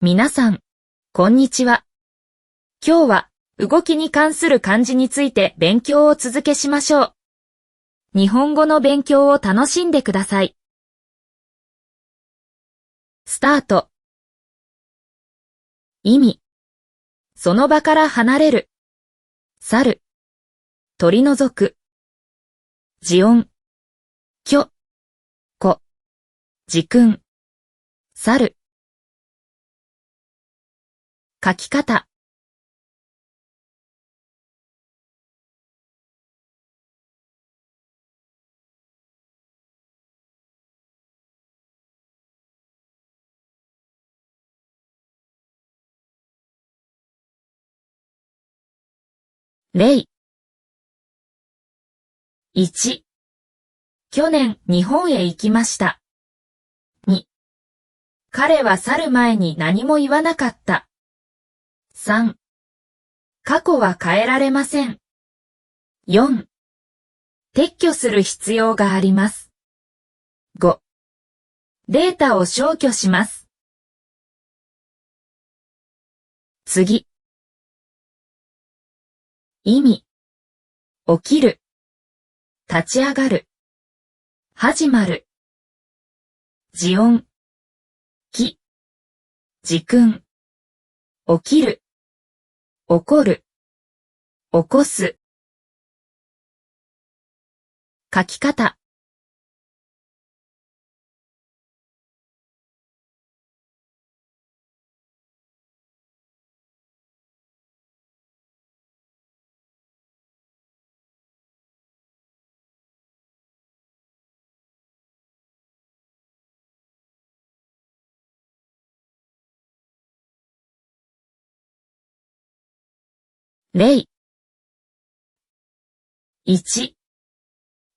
皆さん、こんにちは。今日は動きに関する漢字について勉強を続けしましょう。日本語の勉強を楽しんでください。スタート。意味。その場から離れる。去る。取り除く。字音。きょ。こ。時訓。去る。書き方。例。1、去年日本へ行きました。2、彼は去る前に何も言わなかった。3、過去は変えられません。4、撤去する必要があります。5、データを消去します。次。意味。起きる。立ち上がる。始まる。字音。き。時訓。起きる。起こる。起こす。書き方。例。1、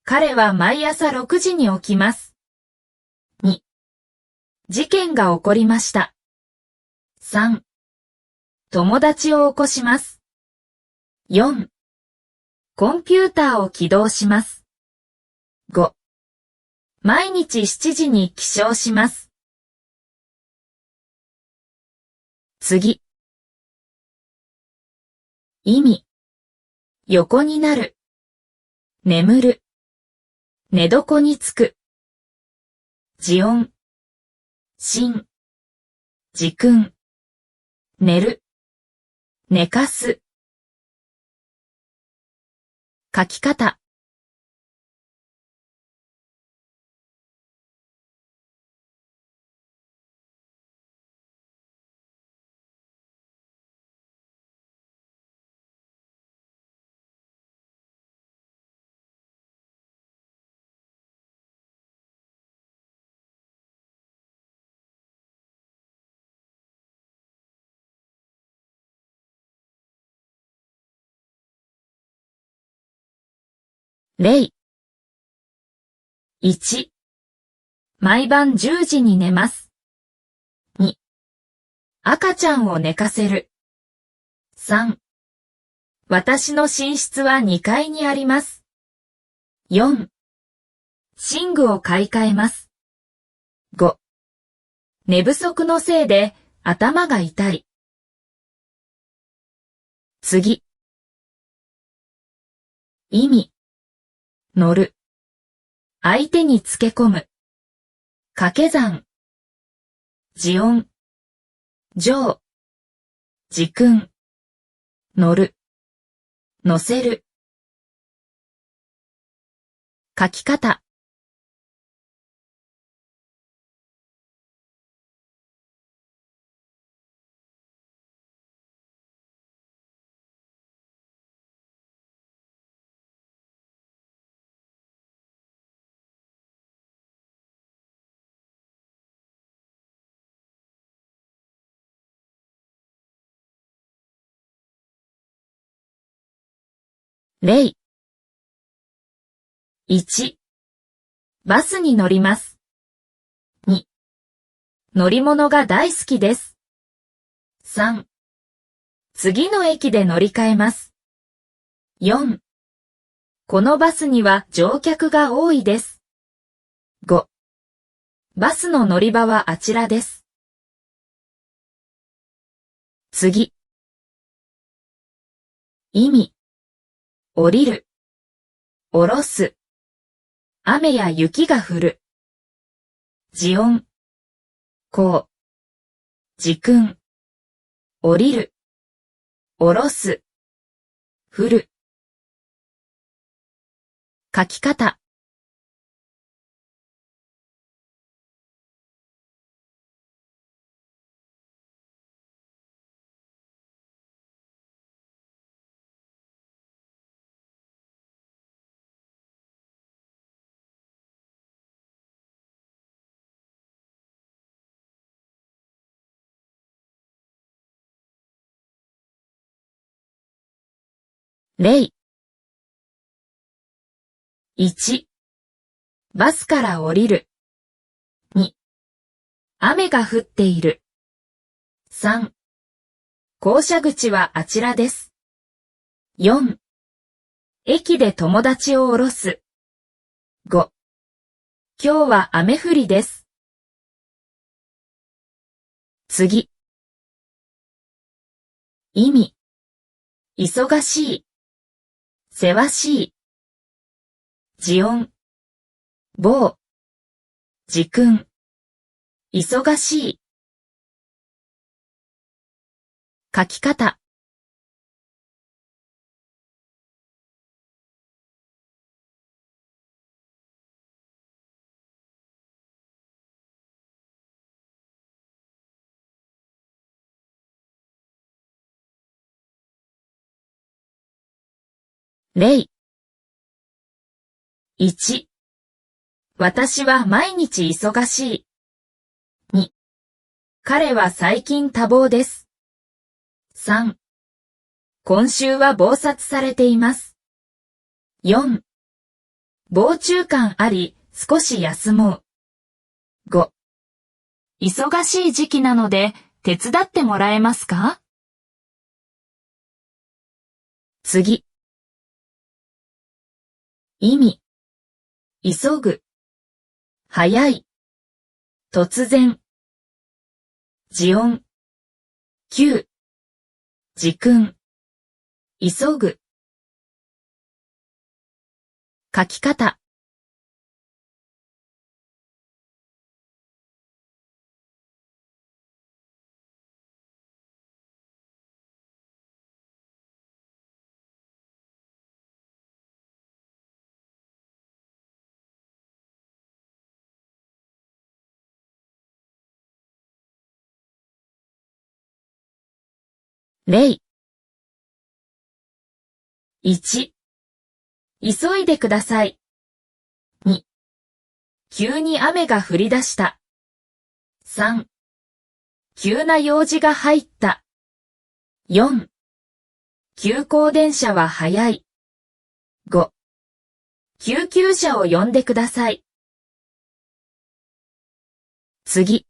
彼は毎朝6時に起きます。2、事件が起こりました。3、友達を起こします。4、コンピューターを起動します。5、毎日7時に起床します。次。意味。横になる。眠る。寝床につく。字音。寝。時訓。寝る。寝かす。書き方。例。1、毎晩10時に寝ます。2、赤ちゃんを寝かせる。3、私の寝室は2階にあります。4、寝具を買い替えます。5、寝不足のせいで頭が痛い。次。意味。乗る。相手につけ込む。掛け算。字音。乗。時訓。乗る。乗せる。書き方。例。1、バスに乗ります。2、乗り物が大好きです。3、次の駅で乗り換えます。4、このバスには乗客が多いです。5、バスの乗り場はあちらです。次。意味。降りる。降ろす。雨や雪が降る。時音。こう。時訓。降りる。降ろす。降る。書き方。例。1、バスから降りる。2、雨が降っている。3、降車口はあちらです。4、駅で友達を降ろす。5、今日は雨降りです。次。意味。忙しい。せわしい。時音。某。時訓。忙しい。書き方。例。1、私は毎日忙しい。2、彼は最近多忙です。3、今週は忙殺されています。4、傍中感あり、少し休もう。5、忙しい時期なので、手伝ってもらえますか？次。意味。急ぐ。早い。突然。時音。急。時訓。急ぐ。書き方。例。1、急いでください。2、急に雨が降り出した。3、急な用事が入った。4、急行電車は早い。5、救急車を呼んでください。次。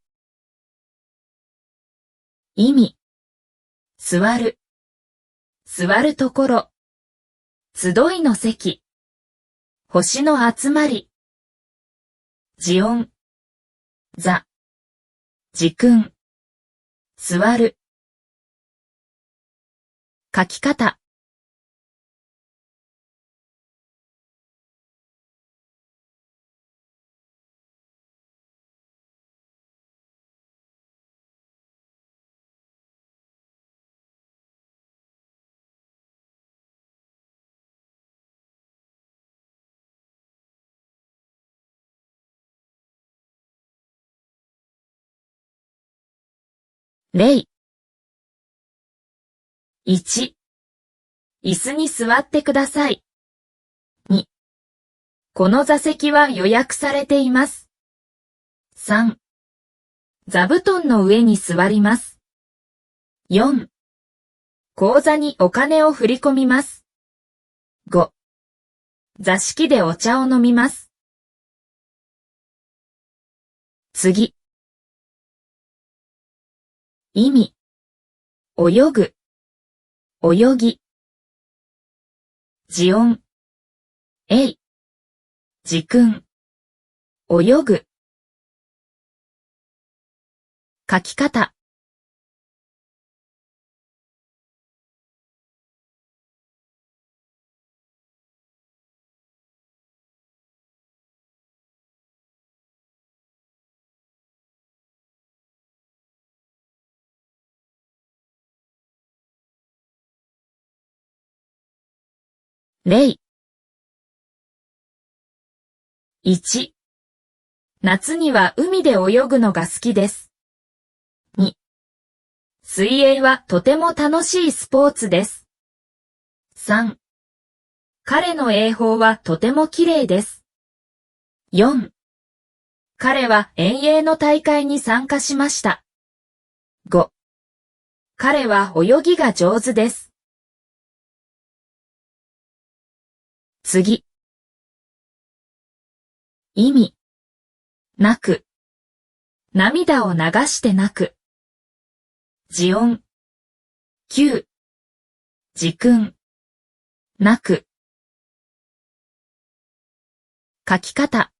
意味。座る。座るところ。集いの席。星の集まり。時音。座。時訓。座る。書き方。例。1、椅子に座ってください。2、この座席は予約されています。3、座布団の上に座ります。4、口座にお金を振り込みます。5、座敷でお茶を飲みます。次。意味。泳ぐ。泳ぎ。時音。えい。時訓。泳ぐ。書き方。例。1、夏には海で泳ぐのが好きです。2、水泳はとても楽しいスポーツです。3、彼の泳法はとても綺麗です。4、彼は遠泳の大会に参加しました。5、彼は泳ぎが上手です。次。意味。泣く。涙を流して泣く。字音。9。字訓。泣く。書き方。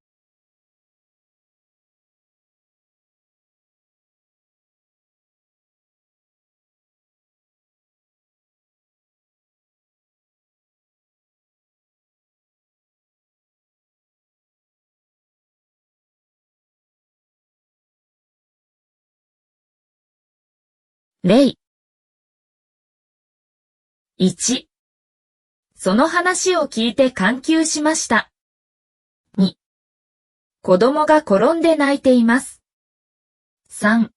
例。1、その話を聞いて感激しました。2、子供が転んで泣いています。3、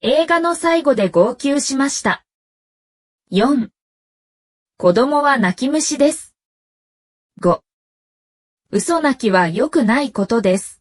映画の最後で号泣しました。4、子供は泣き虫です。5、嘘泣きは良くないことです。